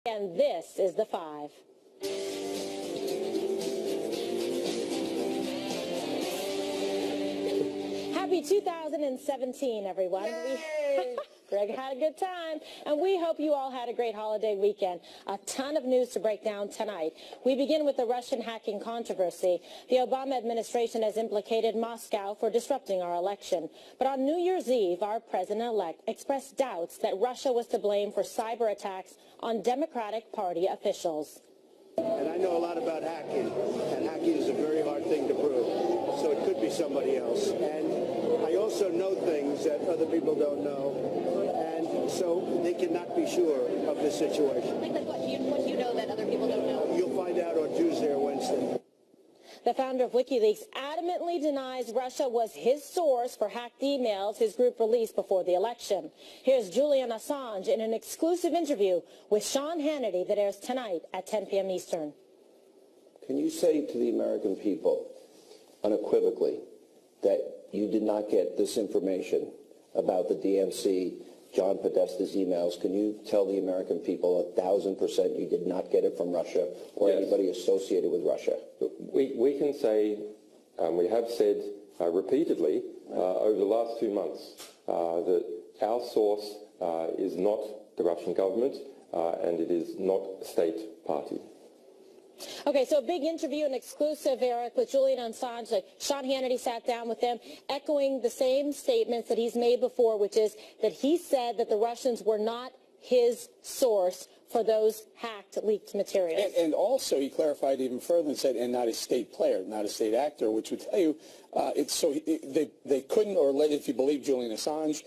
And this is The Five. Happy 2017, everyone. Greg had a good time, and we hope you all had a great holiday weekend. A ton of news to break down tonight. We begin with the Russian hacking controversy. The Obama administration has implicated Moscow for disrupting our election. But on New Year's Eve, our president-elect expressed doubts that Russia was to blame for cyber attacks on Democratic Party officials. And I know a lot about hacking, and hacking is a very hard thing to prove. So it could be somebody else. And I also know things that other people don't know. And so they cannot be sure of this situation. Like what do you know that other people don't know? You'll find out on Tuesday or Wednesday. The founder of WikiLeaks adamantly denies Russia was his source for hacked emails his group released before the election. Here's Julian Assange in an exclusive interview with Sean Hannity that airs tonight at 10 p.m. Eastern. Can you say to the American people unequivocally that you did not get this information about the DNC, John Podesta's emails? Can you tell the American people 1,000% you did not get it from Russia or anybody associated with Russia? We can say, we have said repeatedly over the last 2 months that our source is not the Russian government and it is not a state party. Okay, so a big interview, an exclusive, Eric, with Julian Assange. Sean Hannity sat down with them, echoing the same statements that he's made before, which is that he said that the Russians were not his source for those hacked, leaked materials. And also he clarified even further and said, and not a state player, not a state actor, which would tell you, they couldn't, or if you believe Julian Assange,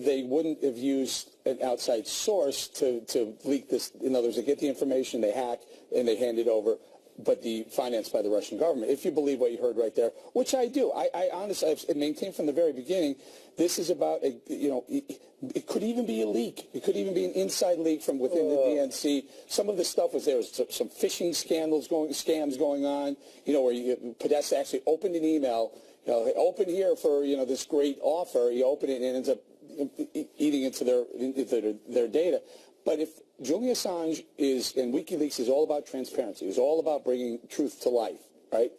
they wouldn't have used an outside source to leak this. In other words, they get the information, they hack, and they hand it over, but financed by the Russian government. If you believe what you heard right there, which I do, I honestly I've maintained from the very beginning, this is about it could even be a leak. It could even be an inside leak from within the DNC. Some of the stuff was there was some phishing scams going on. Where Podesta actually opened an email. Open here for this great offer. You open it and it ends up eating into their data. But if Julian Assange and WikiLeaks is all about transparency, it's all about bringing truth to life, right?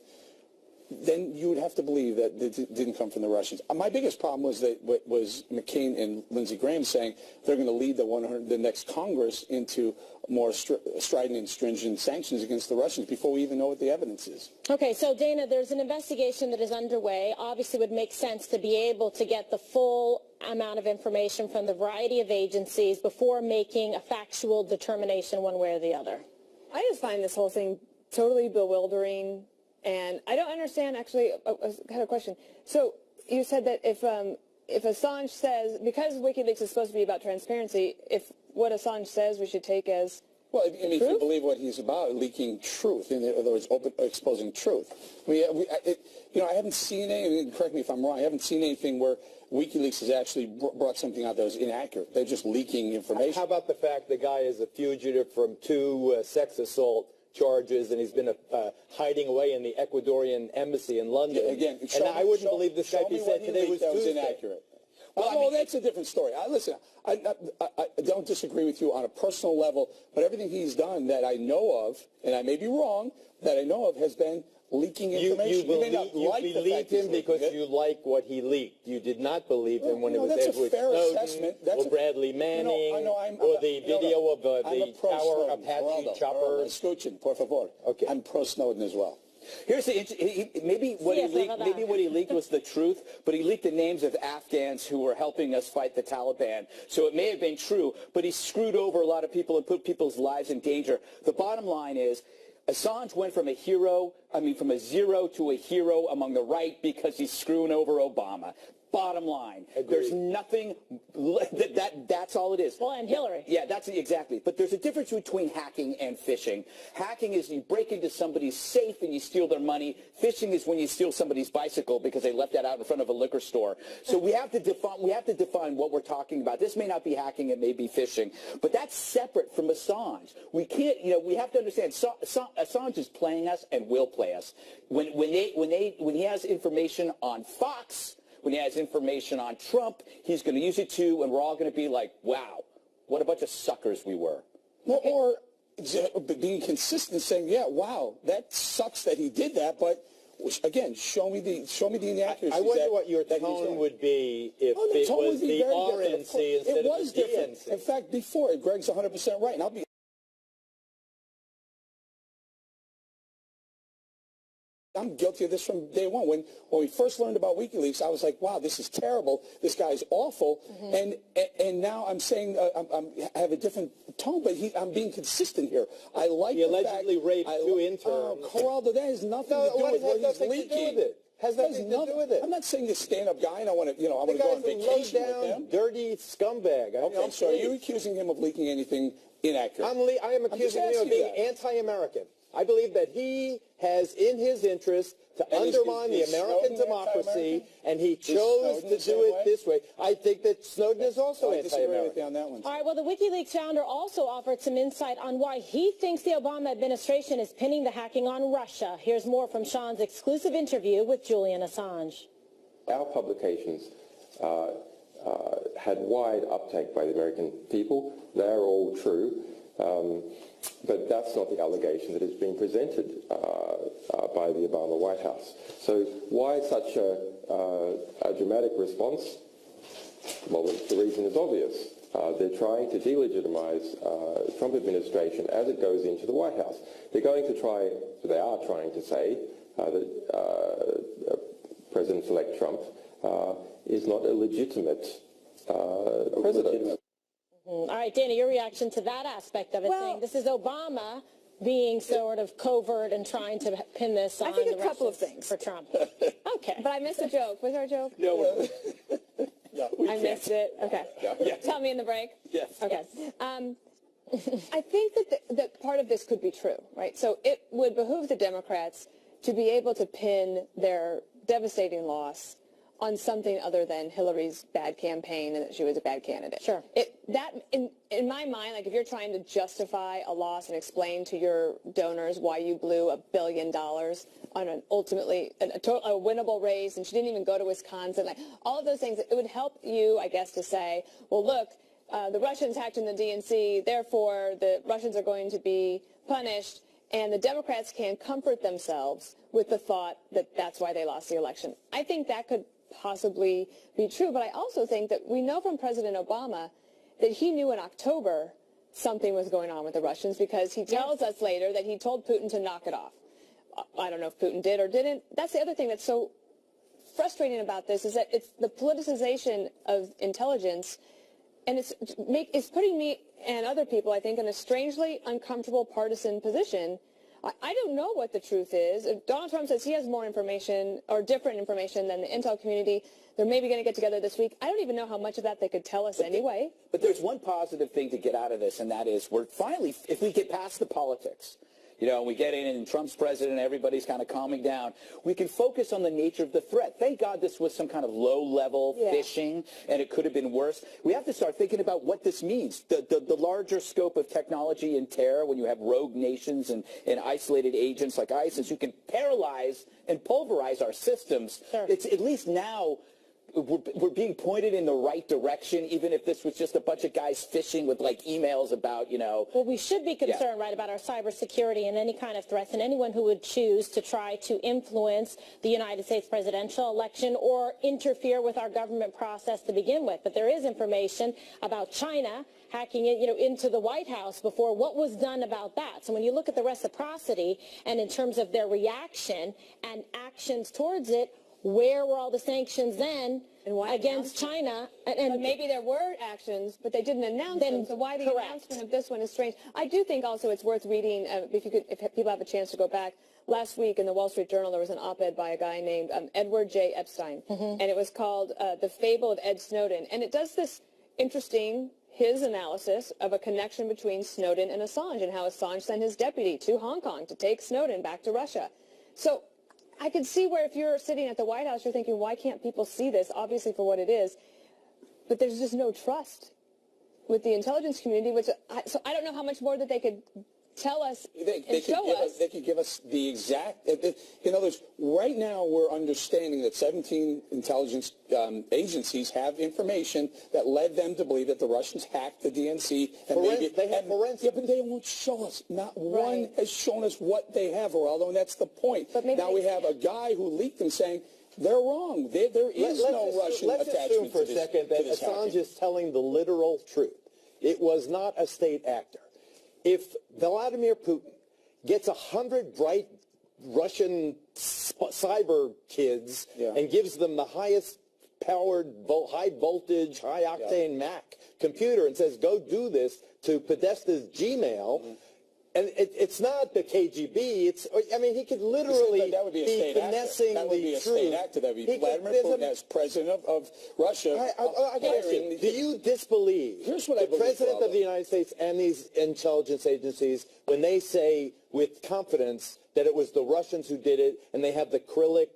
Then you would have to believe that it didn't come from the Russians. My biggest problem was McCain and Lindsey Graham saying they're going to lead the next Congress into more strident and stringent sanctions against the Russians before we even know what the evidence is. Okay, so Dana, there's an investigation that is underway. Obviously, it would make sense to be able to get the full amount of information from the variety of agencies before making a factual determination one way or the other. I just find this whole thing totally bewildering. And I don't understand, actually, I had a question. So you said that if Assange says, because WikiLeaks is supposed to be about transparency, if what Assange says we should take as well, if you believe what he's about, leaking truth, in other words, exposing truth. I haven't seen anything, correct me if I'm wrong, I haven't seen anything where WikiLeaks has actually brought something out that was inaccurate. They're just leaking information. How about the fact the guy is a fugitive from 2 sex assault charges, and he's been hiding away in the Ecuadorian embassy in London. Yeah, again, and I wouldn't believe this guy if he said today was Tuesday. Inaccurate. Well, that's a different story. Listen, I don't disagree with you on a personal level, but everything he's done that I know of, and I may be wrong, that I know of has been leaking information. You believed him because you like what he leaked. You did not believe him when it was Edward Snowden or Bradley Manning or the video of the Tower Apache chopper. Escuchen, por favor. Okay. I'm pro-Snowden as well. Here's maybe what he leaked was the truth, but he leaked the names of Afghans who were helping us fight the Taliban. So it may have been true, but he screwed over a lot of people and put people's lives in danger. The bottom line is, Assange went from a zero to a hero among the right because he's screwing over Obama. Bottom line. Agreed. There's nothing, that's all it is. Well, and Hillary. Yeah, that's exactly. But there's a difference between hacking and phishing. Hacking is you break into somebody's safe and you steal their money. Phishing is when you steal somebody's bicycle because they left that out in front of a liquor store. So we have to define what we're talking about. This may not be hacking, it may be phishing. But that's separate from Assange. We can't, we have to understand Assange is playing us and will play us. When he has information on Fox, when he has information on Trump, he's going to use it too, and we're all going to be like, wow, what a bunch of suckers we were. Well, or being consistent, saying, yeah, wow, that sucks that he did that, but again, show me the inaccuracies. I wonder what your tone would be if it was the RNC instead of the DNC. In fact, before, Greg's 100% right, and I'll be I'm guilty of this from day one. When we first learned about WikiLeaks, I was like, wow, this is terrible. This guy's awful. And now I'm saying I have a different tone, but I'm being consistent here. I like he allegedly raped two interns. Geraldo, that has nothing to do with what he's leaking. Has nothing to do with it. I'm not saying this stand-up guy, and I want to go on vacation with him. Dirty scumbag. I'm sorry. Are you accusing him of leaking anything inaccurate? I am accusing him of being anti-American. I believe that he has in his interest to undermine the American democracy, and he chose to do it this way. I think that Snowden is also anti-American. I disagree with you on that one. All right, well, the WikiLeaks founder also offered some insight on why he thinks the Obama administration is pinning the hacking on Russia. Here's more from Sean's exclusive interview with Julian Assange. Our publications had wide uptake by the American people. They're all true. But that's not the allegation that is being presented by the Obama White House. So why such a dramatic response? Well, the reason is obvious. They're trying to delegitimize the Trump administration as it goes into the White House. They are trying to say that President-elect Trump is not a legitimate president. All right, Dana, your reaction to that aspect of it, saying this is Obama being sort of covert and trying to pin this on I think the a couple of Russians things for Trump. Okay. But I missed a joke. Was there a joke? No. I missed it. Okay. Yeah. Tell me in the break. Yes. Okay. I think that part of this could be true, right? So it would behoove the Democrats to be able to pin their devastating loss on something other than Hillary's bad campaign and that she was a bad candidate. Sure. In my mind, like if you're trying to justify a loss and explain to your donors why you blew $1 billion on an ultimately a winnable race, and she didn't even go to Wisconsin, like all of those things, it would help you, I guess, to say, well, look, the Russians hacked in the DNC, therefore the Russians are going to be punished, and the Democrats can comfort themselves with the thought that that's why they lost the election. I think that could possibly be true, but I also think that we know from President Obama that he knew in October something was going on with the Russians, because he tells us later that he told Putin to knock it off. I don't know if Putin did or didn't. That's the other thing that's so frustrating about this, is that it's the politicization of intelligence, and it's putting me and other people, I think, in a strangely uncomfortable partisan position. I don't know what the truth is. If Donald Trump says he has more information or different information than the intel community, they're maybe going to get together this week. I don't even know how much of that they could tell us anyway. But there's one positive thing to get out of this, and that is we're finally, if we get past the politics, and we get in and Trump's president, everybody's kind of calming down, we can focus on the nature of the threat. Thank God this was some kind of low-level phishing, and it could have been worse. We have to start thinking about what this means. The larger scope of technology and terror, when you have rogue nations and isolated agents like ISIS who can paralyze and pulverize our systems. Sure. It's at least now we're being pointed in the right direction, even if this was just a bunch of guys fishing with like emails about, Well, we should be concerned, right, about our cybersecurity and any kind of threats, and anyone who would choose to try to influence the United States presidential election or interfere with our government process to begin with. But there is information about China hacking it, into the White House before. What was done about that? So when you look at the reciprocity and in terms of their reaction and actions towards it, where were all the sanctions then against China? And maybe there were actions, but they didn't announce them. So why the announcement of this one is strange. I do think also it's worth reading, if people have a chance to go back. Last week in the Wall Street Journal, there was an op-ed by a guy named Edward J. Epstein, and it was called The Fable of Ed Snowden. And it does this interesting, his analysis of a connection between Snowden and Assange, and how Assange sent his deputy to Hong Kong to take Snowden back to Russia. So I could see where if you're sitting at the White House, you're thinking, why can't people see this, obviously for what it is? But there's just no trust with the intelligence community, so I don't know how much more that they could tell us They show us. They could give us the exact. In other words, right now we're understanding that 17 intelligence agencies have information that led them to believe that the Russians hacked the DNC. And they have forensics. Yeah, but they won't show us. Not one has shown us what they have, Geraldo, and that's the point. But now we have a guy who leaked them saying they're wrong. There is no Russian attachment to this. Let's assume for a second that Assange is telling the literal truth. It was not a state actor. If Vladimir Putin gets 100 bright Russian cyber kids and gives them the highest powered, high voltage, high octane Mac computer and says, go do this to Podesta's Gmail, and it's not the KGB. He could literally that would be a be state finessing actor. That would be a state actor. That would be Vladimir Putin as president of Russia. I got you. Do you disbelieve the president of the United States and these intelligence agencies when they say with confidence that it was the Russians who did it, and they have the Cyrillic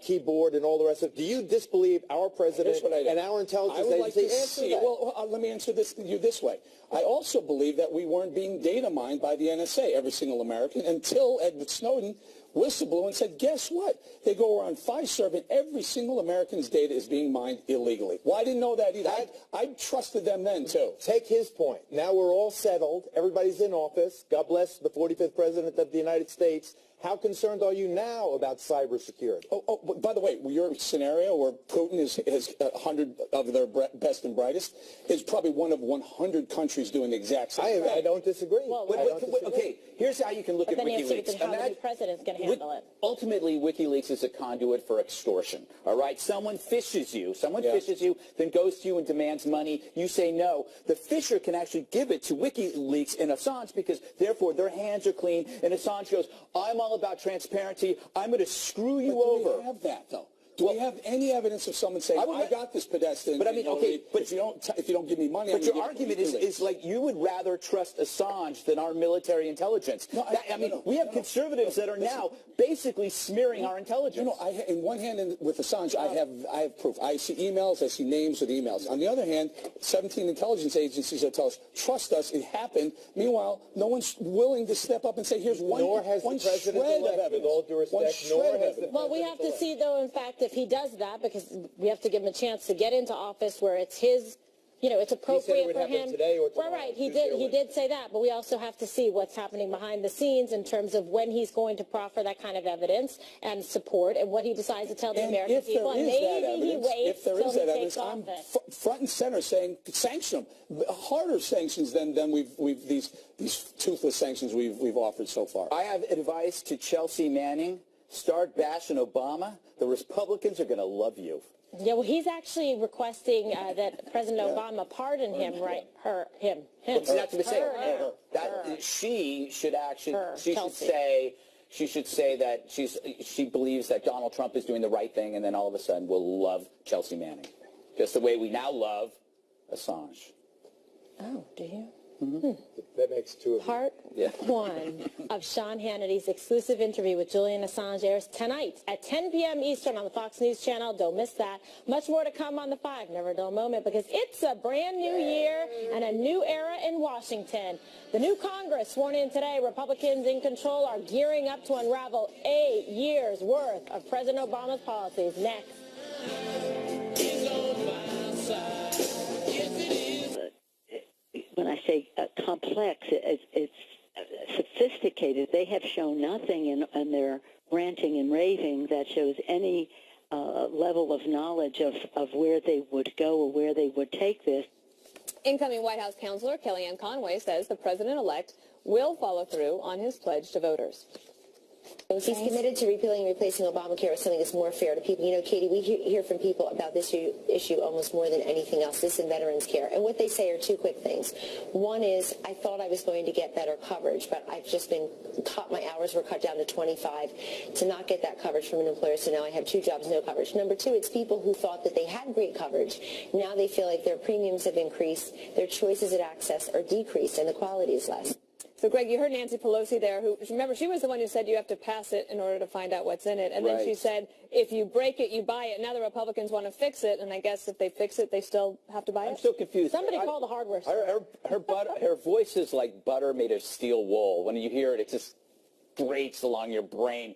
keyboard and all the rest of it? Do you disbelieve our president and our intelligence agency? Well, let me answer you this way. I also believe that we weren't being data mined by the NSA, every single American, until Edward Snowden whistleblew and said, guess what? They go around Fiserv and every single American's data is being mined illegally. Well, I didn't know that either. I trusted them then, too. Take his point. Now we're all settled. Everybody's in office. God bless the 45th President of the United States. How concerned are you now about cybersecurity? But by the way, your scenario where Putin has 100 of their best and brightest is probably one of 100 countries doing the exact same thing. I don't disagree. Okay, here's how you can look at WikiLeaks. How the new president's going to handle it. Ultimately, WikiLeaks is a conduit for extortion. All right, someone fishes you. Fishes you, then goes to you and demands money. You say no. The fisher can actually give it to WikiLeaks and Assange because, therefore, their hands are clean. And Assange goes, I'm all about transparency. I'm going to screw you over. Do we have that, though? Do we have any evidence of someone saying, I got this Podesta? But I mean, okay, but if you don't give me money, but your argument is like you would rather trust Assange than our military intelligence. No, we have conservatives that are now basically smearing our intelligence. In one hand, with Assange, I have proof. I see emails, I see names with emails. On the other hand, 17 intelligence agencies that tell us, trust us, it happened. Meanwhile, no one's willing to step up and say, here's one shred of evidence. With all due respect, well, we have to see, though, in fact, if he does that, because we have to give him a chance to get into office where it's his, it's appropriate for him. Today or tomorrow, right, he did say that, but we also have to see what's happening behind the scenes in terms of when he's going to proffer that kind of evidence and support and what he decides to tell the American people. And maybe he waits till he takes office. I'm front and center saying sanction them, harder sanctions than these toothless sanctions we've offered so far. I have advice to Chelsea Manning. Start bashing Obama. The Republicans are going to love you. Yeah, well, he's actually requesting that President Obama pardon him, right? Him. Not to say her. She should actually. She should say that she believes that Donald Trump is doing the right thing, and then all of a sudden we'll love Chelsea Manning, just the way we now love Assange. Oh, do you? Mm-hmm. That makes two of them. Part one of Sean Hannity's exclusive interview with Julian Assange airs tonight at 10 p.m. Eastern on the Fox News Channel. Don't miss that. Much more to come on the 5 Never a Dull Moment, because it's a brand new year and a new era in Washington. The new Congress sworn in today, Republicans in control, are gearing up to unravel 8 years' worth of President Obama's policies. Next. When I say complex, it's sophisticated. They have shown nothing in their ranting and raving that shows any level of knowledge of where they would go or where they would take this. Incoming White House counselor Kellyanne Conway says the president-elect will follow through on his pledge to voters. He's committed to repealing and replacing Obamacare as something that's more fair to people. Katie, we hear from people about this issue almost more than anything else, this and veterans care. And what they say are two quick things. One is, I thought I was going to get better coverage, but I've just been cut. My hours were cut down to 25 to not get that coverage from an employer, so now I have 2 jobs, no coverage. Number 2, it's people who thought that they had great coverage. Now they feel like their premiums have increased, their choices at access are decreased, and the quality is less. So, Greg, you heard Nancy Pelosi there, who, remember, she was the one who said you have to pass it in order to find out what's in it. And then she said, if you break it, you buy it. Now the Republicans want to fix it, and I guess if they fix it, they still have to buy it? I'm so confused. Somebody call the hardware store. Her voice is like butter made of steel wool. When you hear it, it just grates along your brain.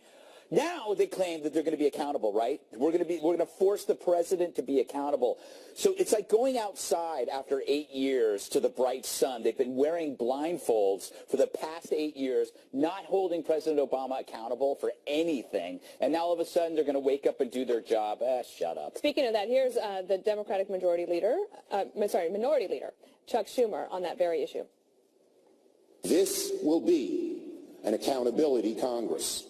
Now they claim that they're going to be accountable, right? We're going to force the president to be accountable. So it's like going outside after 8 years to the bright sun. They've been wearing blindfolds for the past 8 years, not holding President Obama accountable for anything. And now all of a sudden they're going to wake up and do their job. Shut up. Speaking of that, here's the Democratic minority leader, Chuck Schumer, on that very issue. This will be an accountability Congress.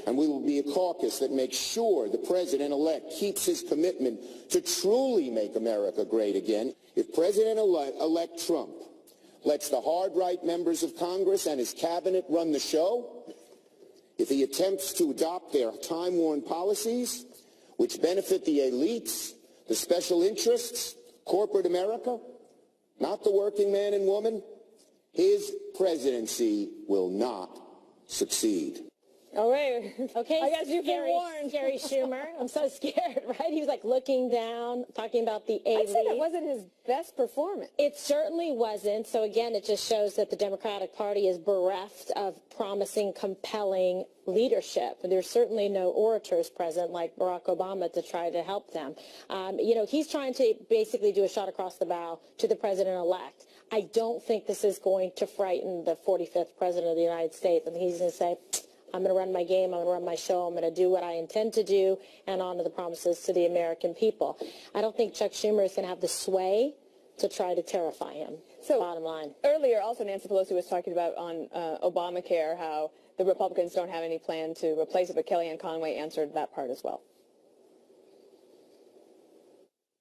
And we will be a caucus that makes sure the president-elect keeps his commitment to truly make America great again. If President-elect Trump lets the hard-right members of Congress and his cabinet run the show, if he attempts to adopt their time-worn policies, which benefit the elites, the special interests, corporate America, not the working man and woman, his presidency will not succeed. All right. Okay. I guess you've been warned. Scary Schumer. I'm so scared, right? He was like looking down, talking about the elite. I said it wasn't his best performance. It certainly wasn't. So again, it just shows that the Democratic Party is bereft of promising, compelling leadership. There's certainly no orators present like Barack Obama to try to help them. He's trying to basically do a shot across the bow to the president-elect. I don't think this is going to frighten the 45th president of the United States. I think he's going to say, I'm going to run my game, I'm going to run my show, I'm going to do what I intend to do and honor the promises to the American people. I don't think Chuck Schumer is going to have the sway to try to terrify him, bottom line. Earlier, also, Nancy Pelosi was talking about on Obamacare how the Republicans don't have any plan to replace it, but Kellyanne Conway answered that part as well.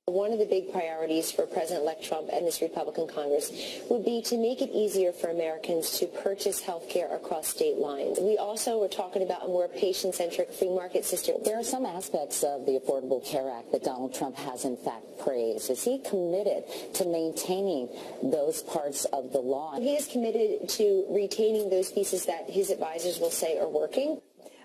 One of the big priorities for President-elect Trump and this Republican Congress would be to make it easier for Americans to purchase health care across state lines. We also were talking about a more patient-centric free market system. There are some aspects of the Affordable Care Act that Donald Trump has in fact praised. Is he committed to maintaining those parts of the law? He is committed to retaining those pieces that his advisors will say are working.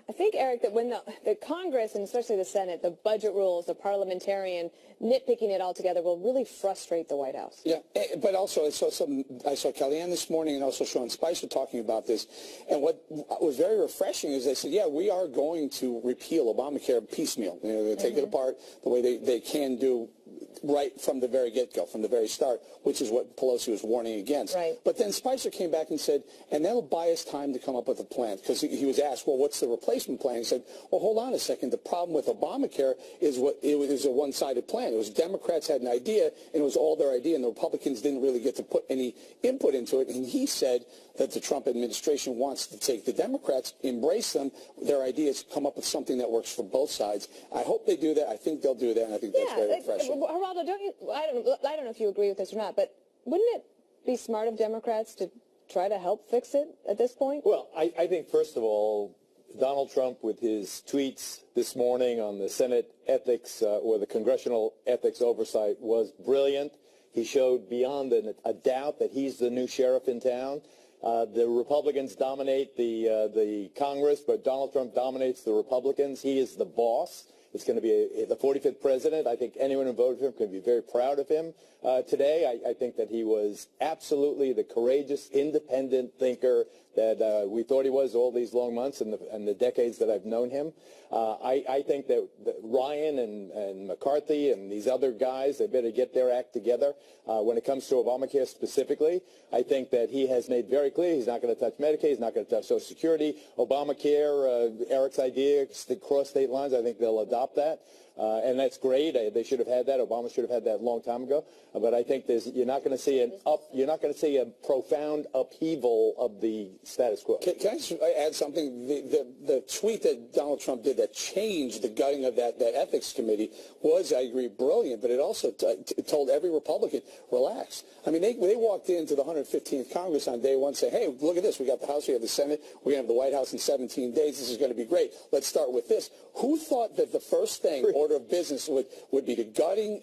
I think, Eric, that when the Congress, and especially the Senate, the budget rules, the parliamentarian nitpicking it all together will really frustrate the White House. Yeah, but also I saw Kellyanne this morning and also Sean Spicer talking about this. And what was very refreshing is they said, yeah, we are going to repeal Obamacare piecemeal. They're going to take it apart the way they can do right from the very get-go, from the very start, which is what Pelosi was warning against. Right. But then Spicer came back and said, and that'll buy us time to come up with a plan, because he was asked, well, what's the replacement plan? He said, well, hold on a second. The problem with Obamacare is it was a one-sided plan. It was Democrats had an idea, and it was all their idea, and the Republicans didn't really get to put any input into it. And he said that the Trump administration wants to take the Democrats, embrace them, their ideas, come up with something that works for both sides. I hope they do that. I think they'll do that, and I think that's very refreshing. Geraldo, I don't know if you agree with this or not, but wouldn't it be smart of Democrats to try to help fix it at this point? Well, I think, first of all, Donald Trump, with his tweets this morning on the Senate ethics or the congressional ethics oversight, was brilliant. He showed beyond a doubt that he's the new sheriff in town. The Republicans dominate the Congress, but Donald Trump dominates the Republicans. He is the boss. It's going to be the 45th president. I think anyone who voted for him can be very proud of him today. I think that he was absolutely the courageous, independent thinker that we thought he was all these long months and the decades that I've known him. I think that Ryan and McCarthy and these other guys, they better get their act together. When it comes to Obamacare specifically, I think that he has made very clear he's not going to touch Medicaid, he's not going to touch Social Security. Obamacare, Eric's idea, cross state lines, I think they'll adopt that. And that's great. They should have had that. Obama should have had that a long time ago. But I think you're not going to see a profound upheaval of the status quo. Can I just add something? The tweet that Donald Trump did that changed the gutting of that ethics committee was, I agree, brilliant. But it also told every Republican, relax. I mean, they walked into the 115th Congress on day one saying, hey, look at this. We got the House, we have the Senate, we're going to have the White House in 17 days. This is going to be great. Let's start with this. Who thought that the first thing, order of business would be the gutting.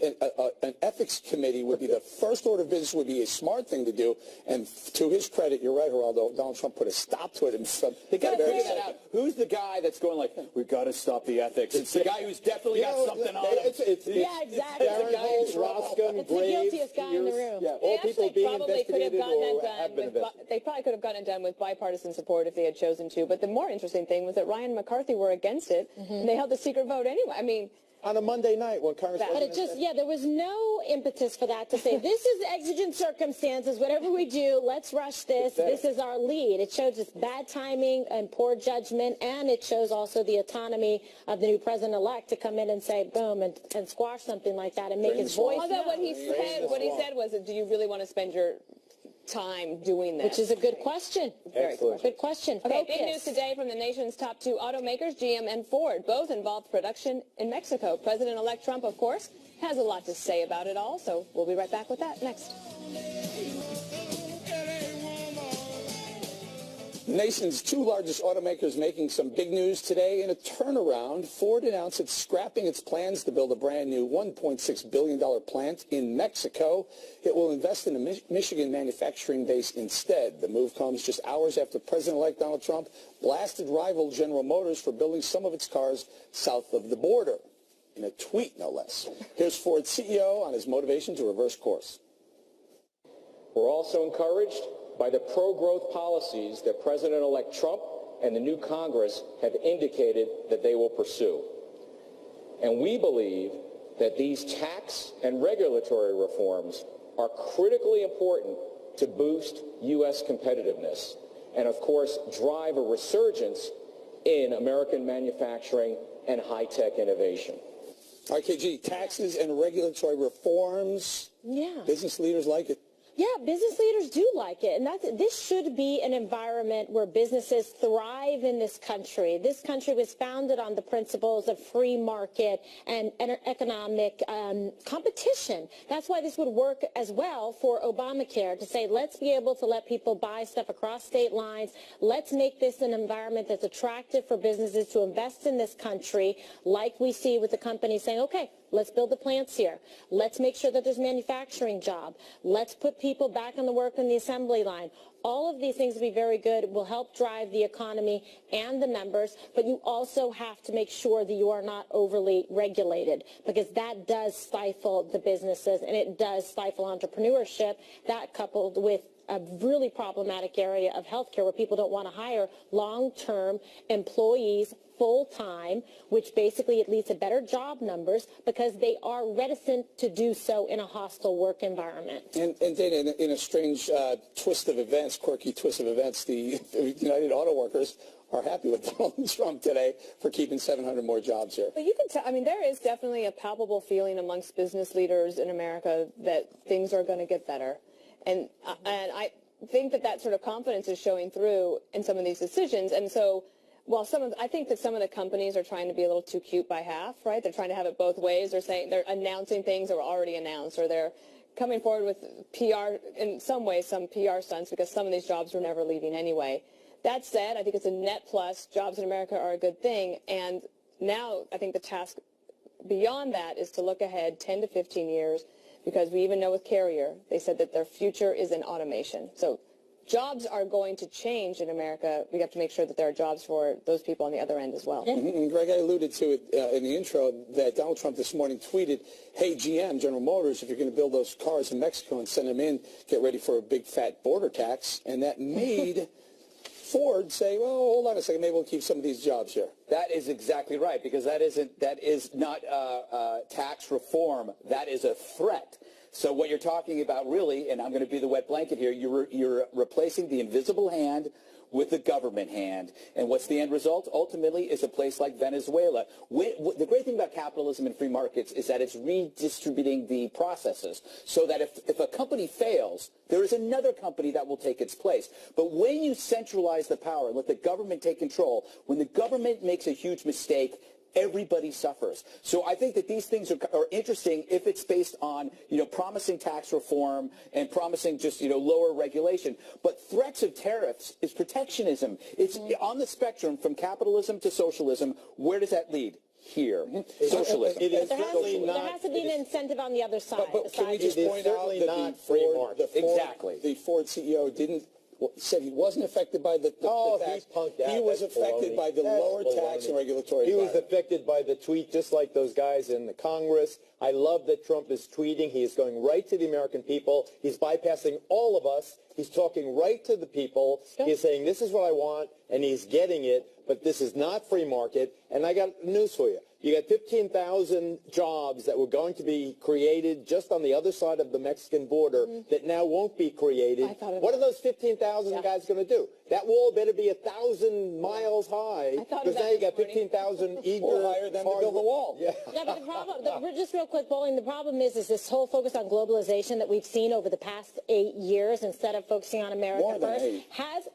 An ethics committee would be the first order of business, would be a smart thing to do. And to his credit, you're right, Geraldo, Donald Trump put a stop to it. And they got to figure that out. Who's the guy that's going like, we've got to stop the ethics? It's the guy who's definitely got something on him. Yeah, exactly. Roskin, it's the guiltiest guy in the room. Yeah, all people being investigated or have been investigated. They probably could have gotten it done with bipartisan support if they had chosen to. But the more interesting thing was that Ryan and McCarthy were against it, and they held the secret vote anyway. I mean, on a Monday night when Congress... But it just, there was no impetus for that to say, this is exigent circumstances, whatever we do, let's rush this. This is our lead. It shows just bad timing and poor judgment, and it shows also the autonomy of the new president-elect to come in and say, boom, and squash something like that and make his voice known. Although what he said was, do you really want to spend your time doing this? Which is a good question. Good question. Okay, big news today from the nation's top two automakers, GM and Ford. Both involved production in Mexico. President-elect Trump, of course, has a lot to say about it all, so we'll be right back with that next. The nation's two largest automakers making some big news today in a turnaround. Ford announced it's scrapping its plans to build a brand new $1.6 billion plant in Mexico. It will invest in a Michigan manufacturing base instead. The move comes just hours after President-elect Donald Trump blasted rival General Motors for building some of its cars south of the border. In a tweet, no less. Here's Ford's CEO on his motivation to reverse course. We're also encouraged by the pro-growth policies that President-elect Trump and the new Congress have indicated that they will pursue. And we believe that these tax and regulatory reforms are critically important to boost U.S. competitiveness and, of course, drive a resurgence in American manufacturing and high-tech innovation. RKG, taxes and regulatory reforms. Yeah. Business leaders like it. Yeah, business leaders do like it. And this should be an environment where businesses thrive in this country. This country was founded on the principles of free market and economic competition. That's why this would work as well for Obamacare, to say, let's be able to let people buy stuff across state lines. Let's make this an environment that's attractive for businesses to invest in this country, like we see with the companies saying, okay, let's build the plants here. Let's make sure that there's manufacturing job. Let's put people back on the work in the assembly line. All of these things will be very good, will help drive the economy and the members, but you also have to make sure that you are not overly regulated, because that does stifle the businesses and it does stifle entrepreneurship. That, coupled with a really problematic area of healthcare where people don't want to hire long-term employees full-time, which basically it leads to better job numbers because they are reticent to do so in a hostile work environment. And Dana, in a strange twist of events, quirky twist of events, the United Auto Workers are happy with Donald Trump today for keeping 700 more jobs here. But you can tell, I mean, there is definitely a palpable feeling amongst business leaders in America that things are going to get better. And I think that sort of confidence is showing through in some of these decisions. And so while I think that some of the companies are trying to be a little too cute by half, right? They're trying to have it both ways. They're announcing things that were already announced, or they're coming forward with PR, in some ways, some PR stunts, because some of these jobs were never leaving anyway. That said, I think it's a net plus. Jobs in America are a good thing. And now I think the task beyond that is to look ahead 10 to 15 years, because we even know with Carrier, they said that their future is in automation. So jobs are going to change in America. We have to make sure that there are jobs for those people on the other end as well. And Greg, I alluded to it in the intro that Donald Trump this morning tweeted, hey, GM, General Motors, if you're going to build those cars in Mexico and send them in, get ready for a big fat border tax. And that made Ford say, well, hold on a second, maybe we'll keep some of these jobs here. That is exactly right, because that is not tax reform. That is a threat. So what you're talking about really, and I'm going to be the wet blanket here, you're replacing the invisible hand with the government hand. And what's the end result? Ultimately, is a place like Venezuela. The great thing about capitalism and free markets is that it's redistributing the processes, so that if a company fails, there is another company that will take its place. But when you centralize the power and let the government take control, when the government makes a huge mistake, everybody suffers. So I think that these things are interesting if it's based on, promising tax reform and promising just, lower regulation. But threats of tariffs is protectionism. It's on the spectrum from capitalism to socialism. Where does that lead? here. Socialism. It is There certainly has not. to be an incentive on the other side. But can we just It is point out certainly that not free market. the Ford CEO said he wasn't affected by the tax. He's punked out. He was That's affected baloney. by the That's lower tax baloney. and regulatory He was environment. affected by the tweet, just like those guys in the Congress. I love that Trump is tweeting. He is going right to the American people. He's bypassing all of us. He's talking right to the people. He's saying, this is what I want, and he's getting it, but this is not free market. And I got news for you. You got 15,000 jobs that were going to be created just on the other side of the Mexican border that now won't be created. What are those 15,000 guys going to do? That wall better be 1,000 miles high, because now you got 15,000 eager. Or hire them to build the wall. Yeah, but the problem, just real quick, Bowling, the problem is this whole focus on globalization that we've seen over the past 8 years instead of focusing on America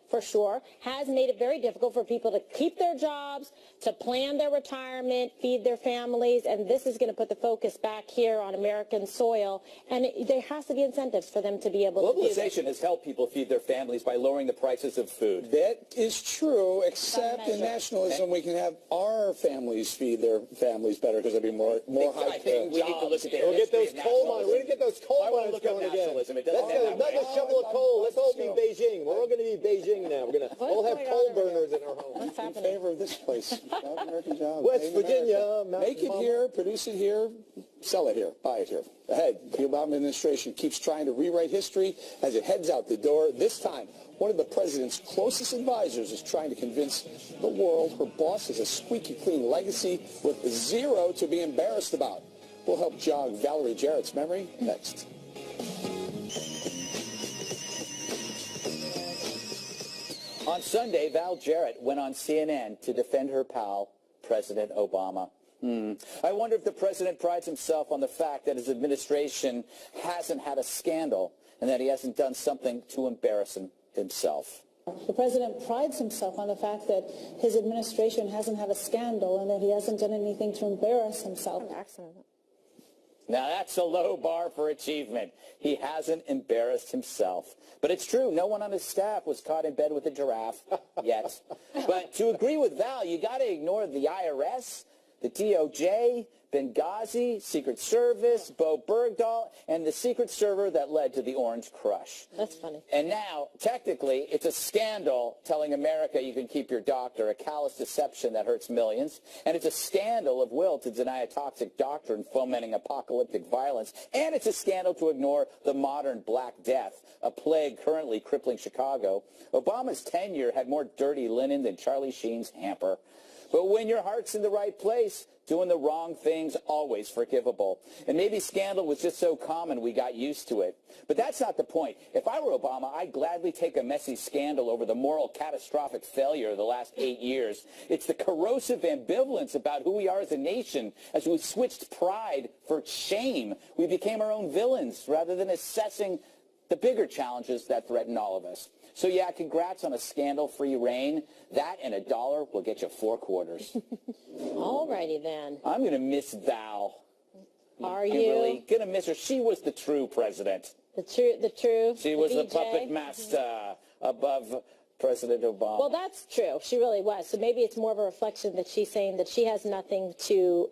first has made it very difficult for people to keep their jobs, to plan their retirement, feed their families, and this is going to put the focus back here on American soil, and there has to be incentives for them to be able to do that. Globalization has helped people feed their families by lowering the prices of food. That is true, except in nationalism we can have our families feed their families better because there'll be more high. I think we need to look at the We'll get history those of coal nationalism. mines. We're going to get those coal I want to mines look up going again. nationalism. It Let's doesn't get end that another way. shovel of coal. Let's all be Beijing. We're all going to be Beijing now. We're going to all have coal burners in our homes. I'm in favor of this place. American jobs. West Virginia. Make it here, produce it here, sell it here, buy it here. Ahead, the Obama administration keeps trying to rewrite history as it heads out the door. This time, one of the president's closest advisors is trying to convince the world her boss has a squeaky clean legacy with zero to be embarrassed about. We'll help jog Valerie Jarrett's memory next. On Sunday, Val Jarrett went on CNN to defend her pal, President Obama. I wonder if the president prides himself on the fact that his administration hasn't had a scandal and that he hasn't done something to embarrass himself. The president prides himself on the fact that his administration hasn't had a scandal and that he hasn't done anything to embarrass himself. Now, that's a low bar for achievement. He hasn't embarrassed himself. But it's true, no one on his staff was caught in bed with a giraffe yet. But to agree with Val, you got to ignore the IRS, the DOJ, Benghazi, Secret Service, Bo Bergdahl, and the secret server that led to the Orange Crush. That's funny. And now, technically, it's a scandal telling America you can keep your doctor, a callous deception that hurts millions. And it's a scandal of will to deny a toxic doctrine fomenting apocalyptic violence. And it's a scandal to ignore the modern Black Death, a plague currently crippling Chicago. Obama's tenure had more dirty linen than Charlie Sheen's hamper. But when your heart's in the right place, doing the wrong thing's always forgivable. And maybe scandal was just so common we got used to it. But that's not the point. If I were Obama, I'd gladly take a messy scandal over the moral catastrophic failure of the last 8 years. It's the corrosive ambivalence about who we are as a nation. As we switched pride for shame, we became our own villains rather than assessing the bigger challenges that threaten all of us. So yeah, congrats on a scandal-free reign. That and $1 will get you 4 quarters. All righty then. I'm going to miss Val. Are I'm you? really going to miss her. She was the true president. The true. She was the VJ. puppet master above President Obama. Well, that's true. She really was. So maybe it's more of a reflection that she's saying that she has nothing to,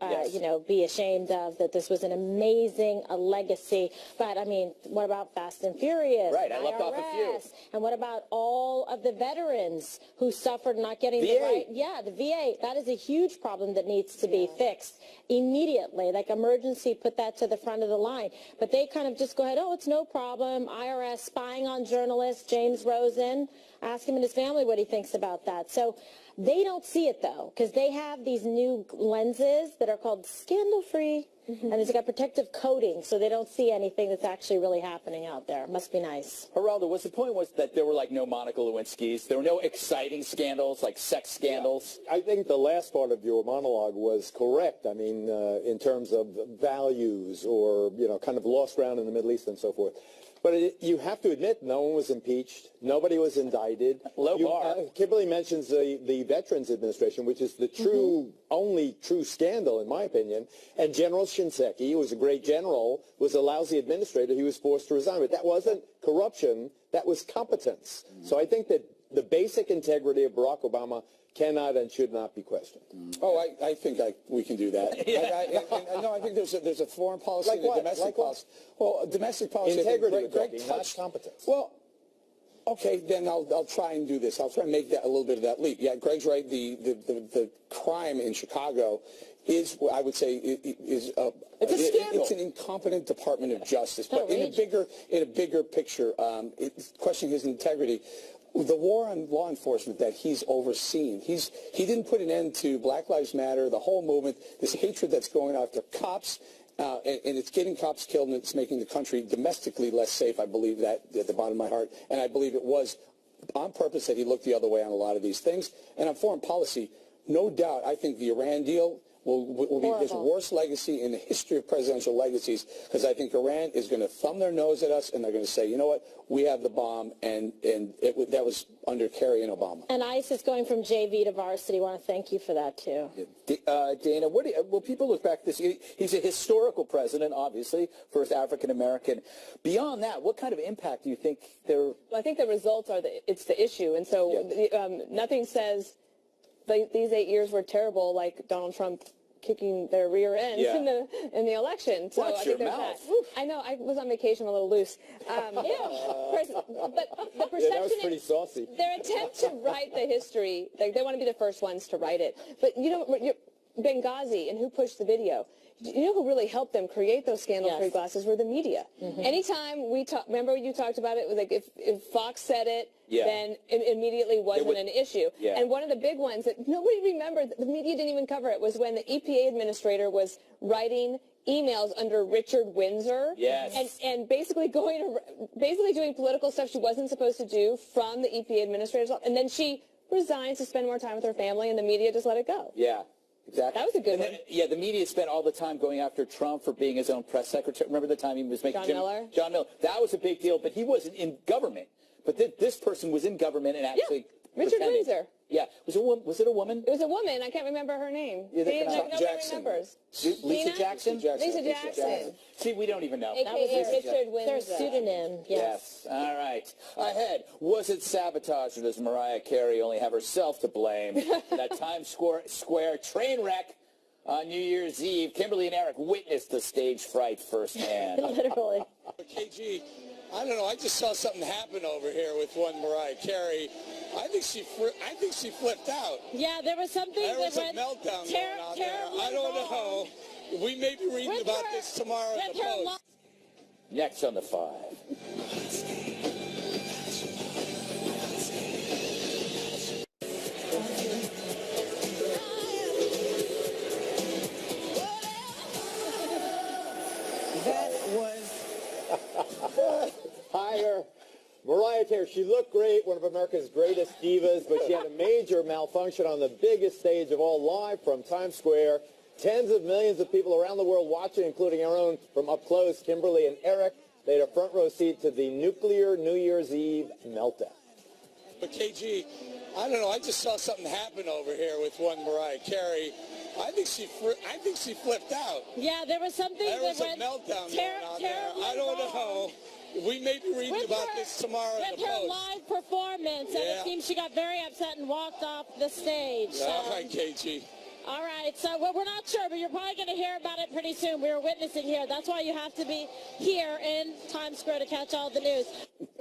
be ashamed of, that this was an amazing legacy. But, I mean, what about Fast and Furious? Right, I left off a few. And what about all of the veterans who suffered not getting the right? Yeah, the VA. That is a huge problem that needs to be fixed immediately. Like emergency, put that to the front of the line. But they kind of just go ahead, oh, it's no problem. IRS spying on journalists, James Rosen. Ask him and his family what he thinks about that. So they don't see it, though, because they have these new lenses that are called scandal-free, and it's got protective coating, so they don't see anything that's actually really happening out there. Must be nice. Geraldo, was the point was that there were like no Monica Lewinskys? There were no exciting scandals, like sex scandals? I think the last part of your monologue was correct. I mean, in terms of values or, kind of lost ground in the Middle East and so forth. But you have to admit, no one was impeached. Nobody was indicted. Low bar. Kimberly mentions the Veterans Administration, which is the only true scandal, in my opinion. And General Shinseki, who was a great general, was a lousy administrator. He was forced to resign. But that wasn't corruption. That was competence. So I think that the basic integrity of Barack Obama cannot and should not be questioned. Oh, I think we can do that. No, I think there's a foreign policy and a domestic policy. Well, domestic policy. Integrity, Greg not competence. Well, okay, then I'll try and do this. I'll try and make that a little bit of that leap. Yeah, Greg's right. The crime in Chicago is, I would say, it's a scandal. It's an incompetent Department of Justice. But in a bigger picture, questioning his integrity, the war on law enforcement that he's overseen, he didn't put an end to Black Lives Matter, the whole movement, this hatred that's going after cops, and it's getting cops killed, and it's making the country domestically less safe. I believe that at the bottom of my heart, and I believe it was on purpose that he looked the other way on a lot of these things. And on foreign policy, no doubt, I think the Iran deal will be his worst legacy in the history of presidential legacies, because I think Iran is going to thumb their nose at us, and they're going to say, you know what, we have the bomb, and that was under Kerry and Obama. And ICE is going from JV to varsity. I want to thank you for that, too. Dana, will people look back at this? He's a historical president, obviously, first African-American. Beyond that, what kind of impact do you think there? Well, I think the results are it's the issue. And so nothing says these 8 years were terrible like Donald Trump kicking their rear ends in the election. So watch I think your there's mouth. that. I know, I was on vacation, a little loose. But the perception that was pretty saucy. Their attempt to write the history, like they want to be the first ones to write it. But you know, Benghazi and who pushed the video. You know who really helped them create those scandal-free glasses were the media. Anytime we talk, remember you talked about it, like if Fox said it, then it immediately wasn't an issue. And one of the big ones that nobody remembered, the media didn't even cover it, was when the EPA administrator was writing emails under Richard Windsor and basically doing political stuff she wasn't supposed to do from the EPA administrator's office. And then she resigned to spend more time with her family, and the media just let it go. Yeah. Exactly. That was a good one. Yeah, the media spent all the time going after Trump for being his own press secretary. Remember the time he was making John Miller? John Miller. That was a big deal, but he wasn't in government. But this person was in government and actually Richard Windsor. Yeah. Was it a woman? It was a woman. I can't remember her name. Nobody remembers. Lisa Jackson? Lisa Jackson. See, we don't even know. AKA Richard Windsor. Their pseudonym, Yes. All right. Ahead. Was it sabotage, or does Mariah Carey only have herself to blame? That Times Square train wreck on New Year's Eve. Kimberly and Eric witnessed the stage fright firsthand. Literally. KG, I don't know. I just saw something happen over here with one Mariah Carey. I think she flipped out. Yeah, there was something. There was a meltdown going on there. I don't know. We may be reading about this tomorrow in the Post. Next on the 5. That was higher. Mariah Carey, she looked great, one of America's greatest divas, but she had a major malfunction on the biggest stage of all, live from Times Square. Tens of millions of people around the world watching, including our own from up close. Kimberly and Eric, they had a front row seat to the nuclear New Year's Eve meltdown. But KG, I don't know. I just saw something happen over here with one Mariah Carey. I think she flipped out. Yeah, there was something. There was a meltdown going on there. I don't know. We may be reading about this tomorrow in the Post. With her live performance, and it seems she got very upset and walked off the stage. All right, KG. All right, so we're not sure, but you're probably going to hear about it pretty soon. We were witnessing here. That's why you have to be here in Times Square to catch all the news.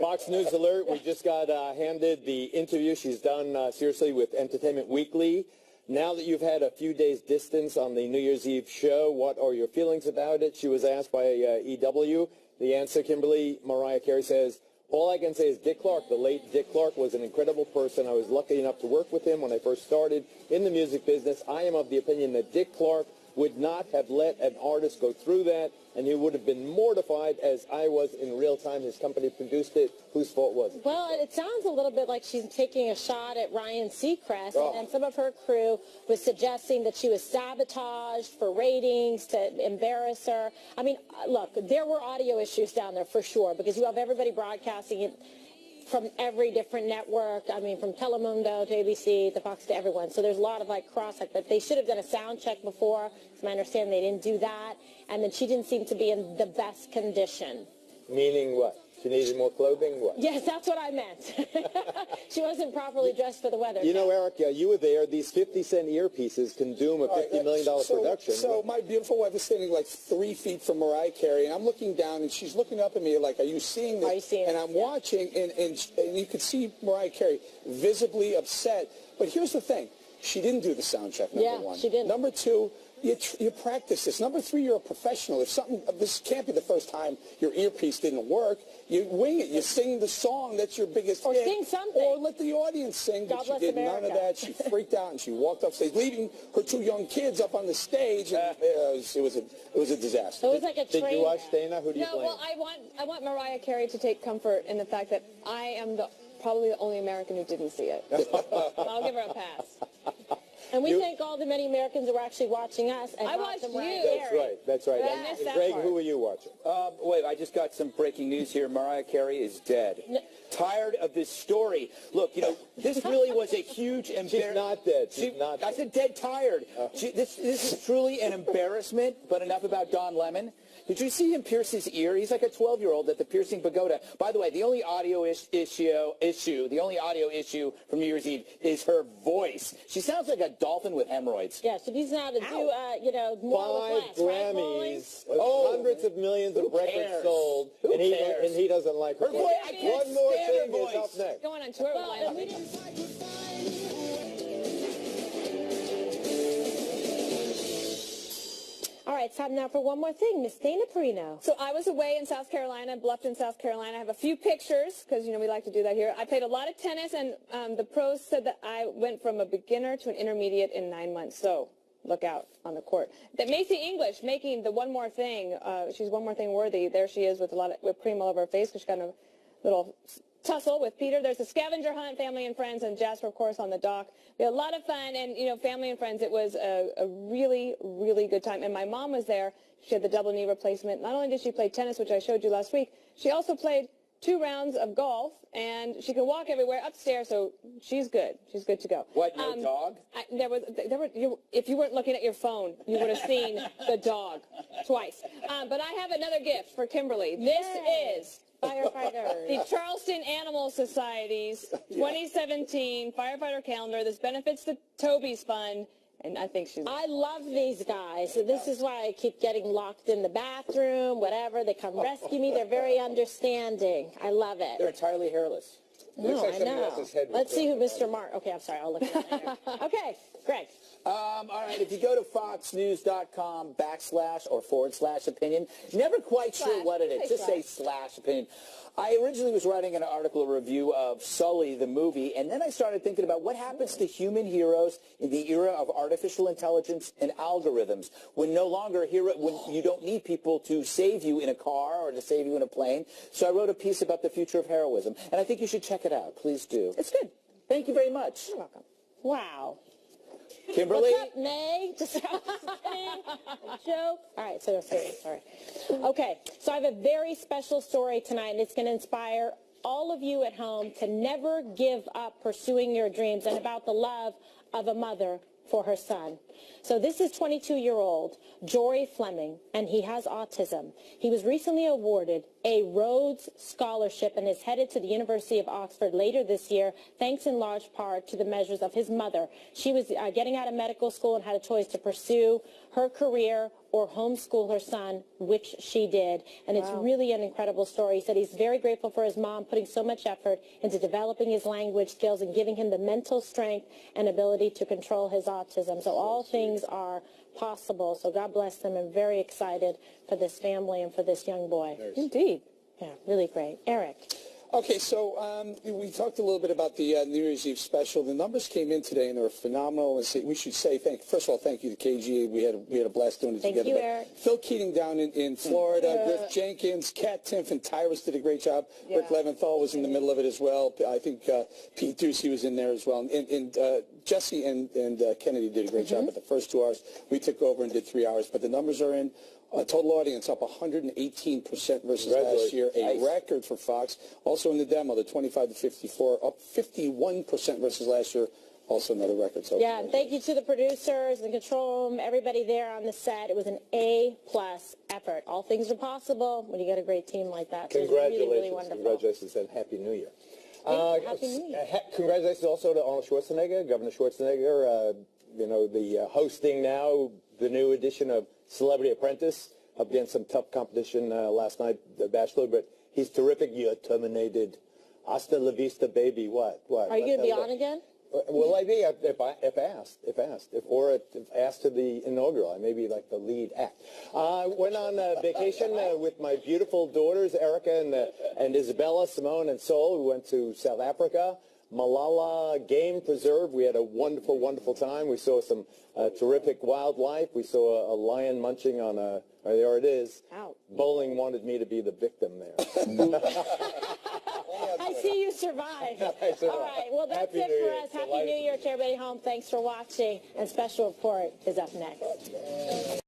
Fox News Alert, we just got handed the interview she's done, seriously, with Entertainment Weekly. Now that you've had a few days distance on the New Year's Eve show, what are your feelings about it? She was asked by EW. The answer, Kimberly, Mariah Carey says, all I can say is Dick Clark, the late Dick Clark, was an incredible person. I was lucky enough to work with him when I first started in the music business. I am of the opinion that Dick Clark would not have let an artist go through that, and he would have been mortified as I was in real time. His company produced it. Whose fault was it? Well, it sounds a little bit like she's taking a shot at Ryan Seacrest, and some of her crew was suggesting that she was sabotaged for ratings to embarrass her. I mean, look, there were audio issues down there for sure, because you have everybody broadcasting it from every different network. I mean, from Telemundo to ABC to Fox to everyone. So there's a lot of but they should have done a sound check before. It's my understanding they didn't do that. And then she didn't seem to be in the best condition. Meaning what? She needed more clothing? What? Yes, that's what I meant. She wasn't properly dressed for the weather. You know, Eric, you were there. These 50-cent earpieces can doom a $50 million production. So my beautiful wife is standing like 3 feet from Mariah Carey, and I'm looking down, and she's looking up at me like, are you seeing this? Are you seeing and I'm watching, and you could see Mariah Carey visibly upset. But here's the thing. She didn't do the sound check, number one. She didn't. Number two, you practice this. Number three, you're a professional. If this can't be the first time your earpiece didn't work, you wing it. You sing the song that's your biggest hit. Or sing something. Or let the audience sing. God But she bless did America. none of that. She freaked out and she walked off stage, leaving her 2 young kids up on the stage. And it was a disaster. It was like a train. Did you watch Dana? Who do you No, blame? well, I want Mariah Carey to take comfort in the fact that I am probably the only American who didn't see it. I'll give her a pass. And we thank all the many Americans who are actually watching us. And I watched Mariah you. Carey. That's right. I missed that Greg, part. who were you watching? Wait, I just got some breaking news here. Mariah Carey is dead. Tired of this story. Look, this really was a huge embarrassment. She's not dead. She's not dead. I said dead tired. This is truly an embarrassment, but enough about Don Lemon. Did you see him pierce his ear? He's like a 12-year-old at the Piercing Pagoda. By the way, the only audio issue from New Year's Eve is her voice. She sounds like a dolphin with hemorrhoids. Yeah, so these now to do, more 5 with less, right, Grammys, Pauline? hundreds of millions of records cares? sold, Who and cares? he doesn't like her. Her voice, I can't One more stand her thing voice. is up next. Going on tour with Lionel. All right, it's time now for one more thing. Miss Dana Perino. So I was away in South Carolina, Bluffton, South Carolina. I have a few pictures because, we like to do that here. I played a lot of tennis, and the pros said that I went from a beginner to an intermediate in 9 months. So look out on the court. That Macy English making the one more thing. She's one more thing worthy. There she is with a lot of whipped cream all over her face because she got in a little tussle with Peter. There's a scavenger hunt, family and friends, and Jasper, of course, on the dock. We had a lot of fun, and, family and friends, it was a really, really good time. And my mom was there. She had the double knee replacement. Not only did she play tennis, which I showed you last week, she also played 2 rounds of golf, and she can walk everywhere upstairs, so she's good. She's good to go. What, no dog? If you weren't looking at your phone, you would have seen the dog twice. But I have another gift for Kimberly. This is Firefighters. the Charleston Animal Society's 2017 firefighter calendar. This benefits the Toby's Fund, and I think she's... I love these guys. So this is why I keep getting locked in the bathroom, whatever. They come rescue me. They're very understanding. I love it. They're entirely hairless. No, I know. Let's see who Mr. Mark... Okay, I'm sorry. I'll look at it later. Okay, Greg. All right, if you go to foxnews.com /or/opinion, never quite sure what it is. Just say /opinion. I originally was writing an article, a review of Sully, the movie, and then I started thinking about what happens to human heroes in the era of artificial intelligence and algorithms, when when you don't need people to save you in a car or to save you in a plane. So I wrote a piece about the future of heroism, and I think you should check it out. Please do. It's good. Thank you very much. You're welcome. Wow. Kimberly? What's up, May? Just kidding. Joke. All right, so they're serious. All right. Okay, so I have a very special story tonight, and it's going to inspire all of you at home to never give up pursuing your dreams, and about the love of a mother for her son. So this is 22-year-old Jory Fleming, and he has autism. He was recently awarded a Rhodes Scholarship and is headed to the University of Oxford later this year, thanks in large part to the measures of his mother. She was getting out of medical school and had a choice to pursue her career or homeschool her son, which she did. And it's really an incredible story. He said he's very grateful for his mom putting so much effort into developing his language skills and giving him the mental strength and ability to control his autism. So all things are possible. So God bless them. I'm very excited for this family and for this young boy. Indeed. Yeah, really great. Eric. Okay, so we talked a little bit about the New Year's Eve special. The numbers came in today, and they were phenomenal. And we should say, first of all, thank you to KG. We had a blast doing it together. Thank you, Eric. Phil Keating down in Florida, Griff Jenkins, Kat Timpf, and Tyrus did a great job. Yeah. Rick Leventhal was in the middle of it as well. I think Pete Ducey was in there as well. And Jesse and Kennedy did a great job at the first 2 hours. We took over and did 3 hours. But the numbers are in. Total audience up 118% versus last year, a record for Fox. Also in the demo, the 25 to 54, up 51% versus last year, also another record. So yeah, and thank you to the producers, the control room, everybody there on the set. It was an A-plus effort. All things are possible when you get a great team like that. So Congratulations. Really, really wonderful. Congratulations and Happy New Year. Happy New Year. Congratulations also to Arnold Schwarzenegger, Governor Schwarzenegger, the hosting now, the new edition of Celebrity Apprentice, up against some tough competition last night, The Bachelor, but he's terrific. You're terminated. Hasta la vista, baby. What? Are you going to be on again? Will I be? If asked. If asked to the inaugural, I may be like the lead act. Went on vacation with my beautiful daughters, Erica and Isabella, Simone and Sol. We went to South Africa, Malala Game Preserve. We had a wonderful, wonderful time. We saw some terrific wildlife. We saw a lion munching on a, there it is. Ow. Bowling wanted me to be the victim there. I see you survived. All right, well, that's it for us. Happy New Year to everybody home. Thanks for watching. And Special Report is up next.